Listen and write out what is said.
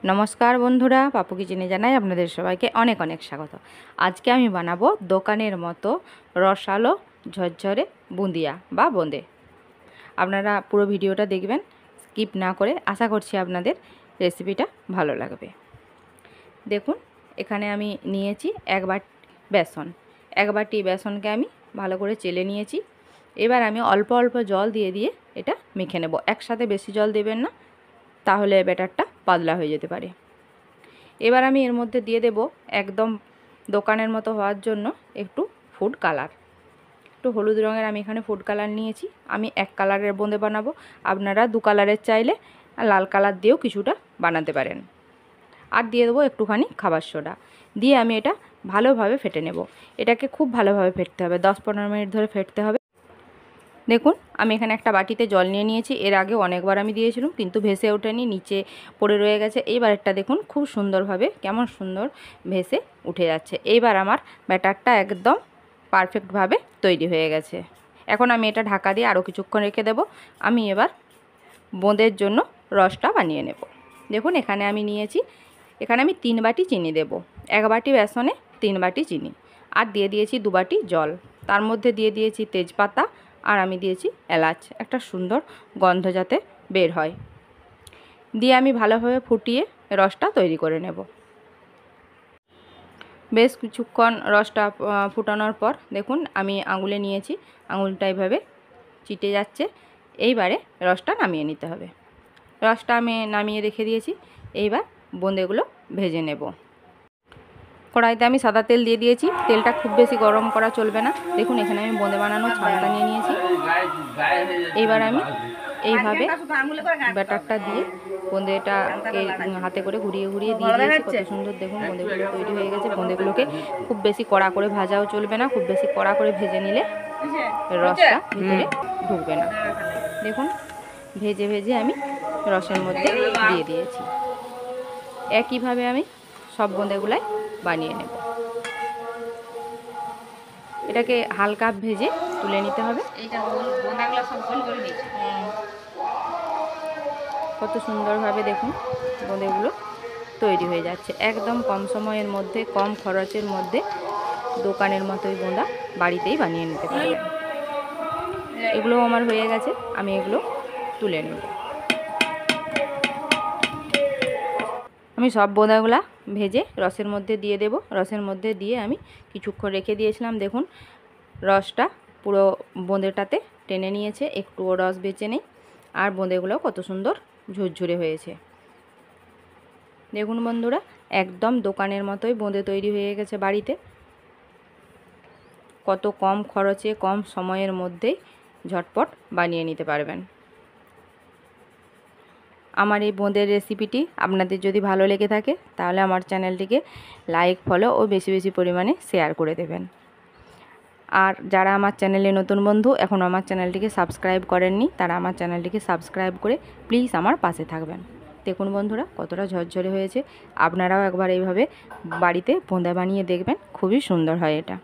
नमस्कार बंधुरा पापू किचेने जानाई आपनादेर सबाइके अनेक अनेक स्वागत। आज के आमी बानाबो दोकानेर मतो रसालो झरझरे बुंदिया बा बोंदे। आपनारा पुरो भिडियोटा देखबेन स्किप ना करे। आशा करछि आपनादेर रेसिपिटा भालो लागबे। देखुन एखाने आमी नियेछि एक बाटी बेसन। एक बाटी बेसनके आमी भालो करे चेले नियेछि। एबार आमी अल्प अल्प जल दिए दिए एटा मेखे नेब। एकसाथे बेशी जल देबेन ना, ताहले बैटारटा पातला हो जेते पारे। एबार आमी एर मध्य दिए देब एकदम दोकानेर मतो होवार जोन्नो एकटू फुड कालार। एकटू हलुद रंगेर आमी एखाने फुड कालार नियेछि। आमी एक कालारेर बोंदे बानाबो, आपनारा दु कालारेर चाइले लाल कालार दिएও কিছুটা বানাতে পারেন। আর দিয়ে দেবো একটুখানি খাবার সোডা দিয়ে আমি এটা ভালোভাবে ফেটে নেব। এটাকে খুব ভালোভাবে ফেটতে হবে, 10-15 মিনিট ধরে ফেটতে হবে। দেখুন আমি এখানে একটা বাটিতে জল নিয়ে নিয়েছি। এর আগে অনেকবার আমি দিয়েছিলাম কিন্তু ভেসে ওঠেনি, নিচে পড়ে রয়ে গেছে। এইবারটা দেখুন খুব সুন্দরভাবে কেমন সুন্দর ভেসে উঠে যাচ্ছে। এইবার আমার ব্যাটারটা একদম পারফেক্টভাবে তৈরি হয়ে গেছে। এখন আমি এটা ঢাকা দিয়ে আরও কিছুক্ষণ রেখে দেব। আমি এবার বোঁদের জন্য রসটা বানিয়ে নেব। দেখুন এখানে আমি নিয়েছি, এখানে আমি 3 বাটি চিনি দেব। 1 বাটি বেসনে 3 বাটি চিনি, আর দিয়ে দিয়েছি 2 বাটি জল। তার মধ্যে দিয়ে দিয়েছি তেজপাতা, আর আমি দিয়েছি এলাচ, একটা সুন্দর গন্ধ যাতে বের হয়। দিয়ে আমি ভালোভাবে ফুটিয়ে রসটা তৈরি করে নেব। বেশ কিছুক্ষণ রসটা ফুটানোর পর দেখুন আমি আঙুলে নিয়েছি, আঙুলটা এইভাবে চিটে যাচ্ছে। এইবারে রসটা নামিয়ে নিতে হবে। রসটা আমি নামিয়ে রেখে দিয়েছি। এইবার বোঁদেগুলো ভেজে নেব। কড়াইতে আমি সাদা তেল দিয়ে দিয়েছি। তেলটা খুব বেশি গরম করা চলবে না। দেখুন এখানে আমি বোঁদে বানানোর ছানটা নিয়ে নিয়েছি। এইবার আমি এইভাবে ব্যাটারটা দিয়ে বোঁদেটাকে হাতে করে ঘুরিয়ে ঘুরিয়ে দিয়ে দিয়েছি। কত সুন্দর দেখুন বোঁদেগুলো তৈরি হয়ে গেছে। বোঁদেগুলোকে খুব বেশি কড়া করে ভাজাও চলবে না, খুব বেশি কড়া করে ভেজে নিলে রসটা ভিতরে ঢুকবে না। দেখুন ভেজে ভেজে আমি রসের মধ্যে দিয়ে দিয়েছি। একইভাবে আমি সব বোঁদেগুলাই বানিয়ে নেব। এটাকে হালকা ভেজে তুলে নিতে হবে। কত সুন্দরভাবে দেখুন বোঁদেগুলো তৈরি হয়ে যাচ্ছে। একদম কম সময়ের মধ্যে, কম খরচের মধ্যে দোকানের মতোই বোঁদা বাড়িতেই বানিয়ে নিতে পারবেন। এগুলো আমার হয়ে গেছে, আমি এগুলো তুলে নেব। আমি সব বোঁদাগুলা ভেজে রসের মধ্যে দিয়ে দেব। রসের মধ্যে দিয়ে আমি কিছুক্ষণ রেখে দিয়েছিলাম। দেখুন রসটা পুরো বোঁদেটাতে টেনে নিয়েছে, একটুও রস বেঁচে নেই। আর বোঁদেগুলো কত সুন্দর ঝুরঝুরে হয়েছে। দেখুন বন্ধুরা একদম দোকানের মতোই বোঁদে তৈরি হয়ে গেছে বাড়িতে। কত কম খরচে কম সময়ের মধ্যেই ঝটপট বানিয়ে নিতে পারবেন। আমার এই বোঁদের রেসিপিটি আপনাদের যদি ভালো লেগে থাকে তাহলে আমার চ্যানেলটিকে লাইক, ফলো ও বেশি বেশি পরিমাণে শেয়ার করে দেবেন। আর যারা আমার চ্যানেলে নতুন বন্ধু এখনও আমার চ্যানেলটিকে সাবস্ক্রাইব করেননি, তারা আমার চ্যানেলটিকে সাবস্ক্রাইব করে প্লিজ আমার পাশে থাকবেন। দেখুন বন্ধুরা কতটা ঝরঝরে হয়েছে। আপনারাও একবার এইভাবে বাড়িতে বোঁদে বানিয়ে দেখবেন, খুবই সুন্দর হয় এটা।